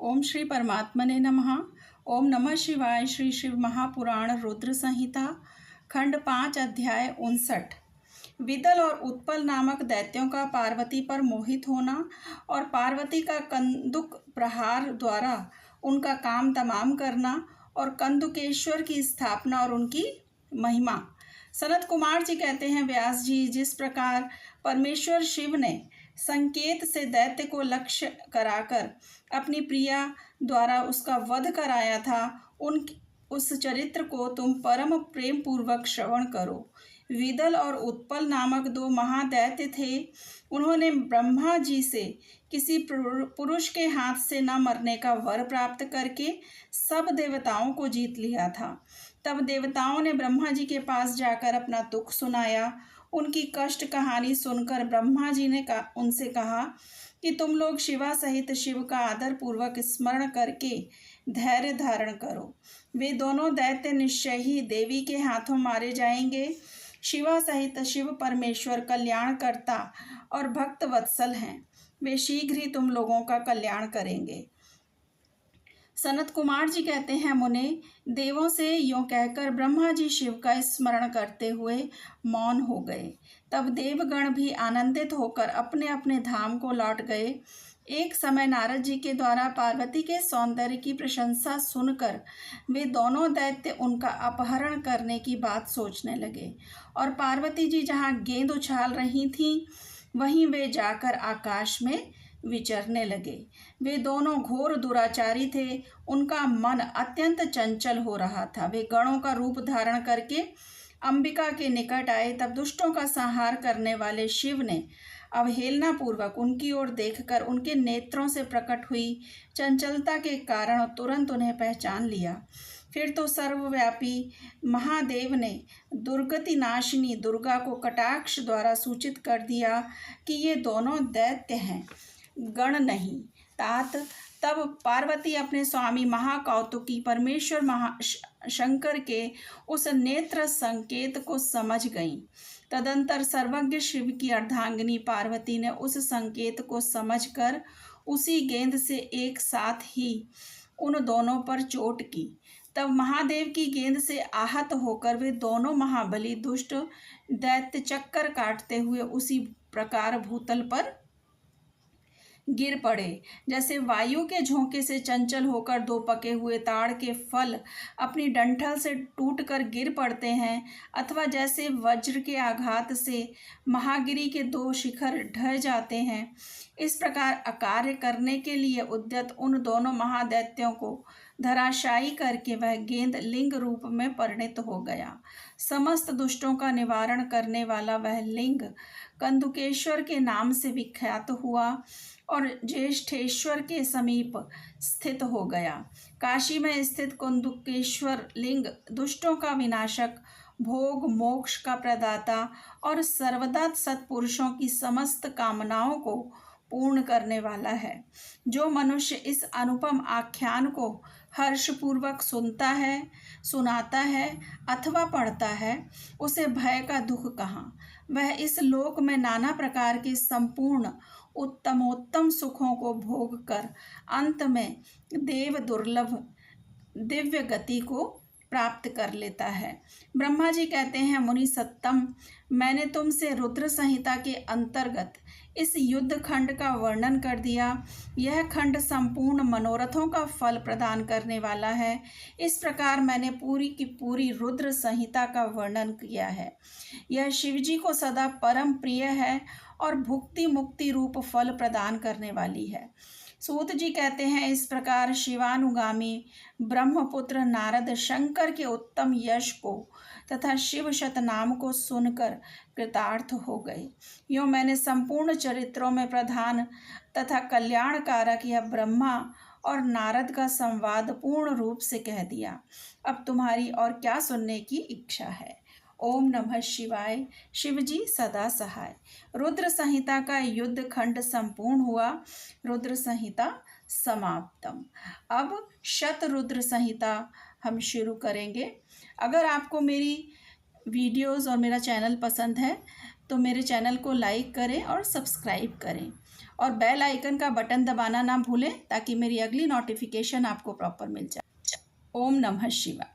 ओम श्री परमात्मने नमः। ओम नमः शिवाय। श्री शिव महापुराण रुद्र संहिता खंड 5 अध्याय 59। विदल और उत्पल नामक दैत्यों का पार्वती पर मोहित होना और पार्वती का कंदुक प्रहार द्वारा उनका काम तमाम करना और कंदुकेश्वर की स्थापना और उनकी महिमा। सनत कुमार जी कहते हैं, व्यास जी, जिस प्रकार परमेश्वर शिव ने संकेत से दैत्य को लक्ष्य कराकर अपनी प्रिया द्वारा उसका वध कराया था, उस चरित्र को तुम परम प्रेम पूर्वक श्रवण करो। विदल और उत्पल नामक दो महादैत्य थे। उन्होंने ब्रह्मा जी से किसी पुरुष के हाथ से न मरने का वर प्राप्त करके सब देवताओं को जीत लिया था। तब देवताओं ने ब्रह्मा जी के पास जाकर अपना दुख सुनाया। उनकी कष्ट कहानी सुनकर ब्रह्मा जी ने उनसे कहा कि तुम लोग शिवा सहित शिव का आदर पूर्वक स्मरण करके धैर्य धारण करो। वे दोनों दैत्य निश्चय ही देवी के हाथों मारे जाएंगे। शिवा सहित शिव परमेश्वर कल्याणकर्ता और भक्त वत्सल हैं। वे शीघ्र ही तुम लोगों का कल्याण करेंगे। सनत कुमार जी कहते हैं, मुने, देवों से यूँ कहकर ब्रह्मा जी शिव का स्मरण करते हुए मौन हो गए। तब देवगण भी आनंदित होकर अपने अपने धाम को लौट गए। एक समय नारद जी के द्वारा पार्वती के सौंदर्य की प्रशंसा सुनकर वे दोनों दैत्य उनका अपहरण करने की बात सोचने लगे और पार्वती जी जहाँ गेंद उछाल रही थीं वहीं वे जाकर आकाश में विचरने लगे। वे दोनों घोर दुराचारी थे। उनका मन अत्यंत चंचल हो रहा था। वे गणों का रूप धारण करके अंबिका के निकट आए। तब दुष्टों का संहार करने वाले शिव ने अवहेलना पूर्वक उनकी ओर देखकर उनके नेत्रों से प्रकट हुई चंचलता के कारण तुरंत उन्हें पहचान लिया। फिर तो सर्वव्यापी महादेव ने दुर्गति नाशिनी दुर्गा को कटाक्ष द्वारा सूचित कर दिया कि ये दोनों दैत्य हैं, गण नहीं। तात तब पार्वती अपने स्वामी महाकौतुकी परमेश्वर शंकर के उस नेत्र संकेत को समझ गईं। तदंतर सर्वज्ञ शिव की अर्धांगिनी पार्वती ने उस संकेत को समझकर उसी गेंद से एक साथ ही उन दोनों पर चोट की। तब महादेव की गेंद से आहत होकर वे दोनों महाबली दुष्ट दैत्य चक्कर काटते हुए उसी प्रकार भूतल पर गिर पड़े जैसे वायु के झोंके से चंचल होकर दो पके हुए ताड़ के फल अपनी डंठल से टूटकर गिर पड़ते हैं, अथवा जैसे वज्र के आघात से महागिरी के दो शिखर ढह जाते हैं। इस प्रकार अकार्य करने के लिए उद्यत उन दोनों महादैत्यों को धराशायी करके वह गेंद लिंग रूप में परिणित हो गया। समस्त दुष्टों का निवारण करने वाला वह लिंग कंदुकेश्वर के नाम से विख्यात हुआ और ज्येष्ठेश्वर के समीप स्थित हो गया। काशी में स्थित कंदुकेश्वर लिंग दुष्टों का विनाशक, भोग मोक्ष का प्रदाता और सर्वदा सत्पुरुषों की समस्त कामनाओं को पूर्ण करने वाला है। जो मनुष्य इस अनुपम आख्यान को हर्षपूर्वक सुनता है, सुनाता है अथवा पढ़ता है, उसे भय का दुख कहाँ। वह इस लोक में नाना प्रकार के संपूर्ण उत्तमोत्तम सुखों को भोग कर अंत में देव दुर्लभ दिव्य गति को प्राप्त कर लेता है। ब्रह्मा जी कहते हैं, मुनि सत्तम, मैंने तुमसे रुद्र संहिता के अंतर्गत इस युद्ध खंड का वर्णन कर दिया। यह खंड संपूर्ण मनोरथों का फल प्रदान करने वाला है। इस प्रकार मैंने पूरी की पूरी रुद्र संहिता का वर्णन किया है। यह शिवजी को सदा परम प्रिय है और भुक्ति मुक्ति रूप फल प्रदान करने वाली है। सूत जी कहते हैं, इस प्रकार शिवानुगामी ब्रह्मपुत्र नारद शंकर के उत्तम यश को तथा शिव शतनाम को सुनकर कृतार्थ हो गए। यूँ मैंने संपूर्ण चरित्रों में प्रधान तथा कल्याणकारक यह ब्रह्मा और नारद का संवाद पूर्ण रूप से कह दिया। अब तुम्हारी और क्या सुनने की इच्छा है। ओम नमः शिवाय। शिवजी सदा सहाय। रुद्र संहिता का युद्ध खंड संपूर्ण हुआ। रुद्र संहिता समाप्तम। अब शतरुद्र संहिता हम शुरू करेंगे। अगर आपको मेरी वीडियोस और मेरा चैनल पसंद है तो मेरे चैनल को लाइक करें और सब्सक्राइब करें और बेल आइकन का बटन दबाना ना भूलें ताकि मेरी अगली नोटिफिकेशन आपको प्रॉपर मिल जाए। ओम नमः शिवाय।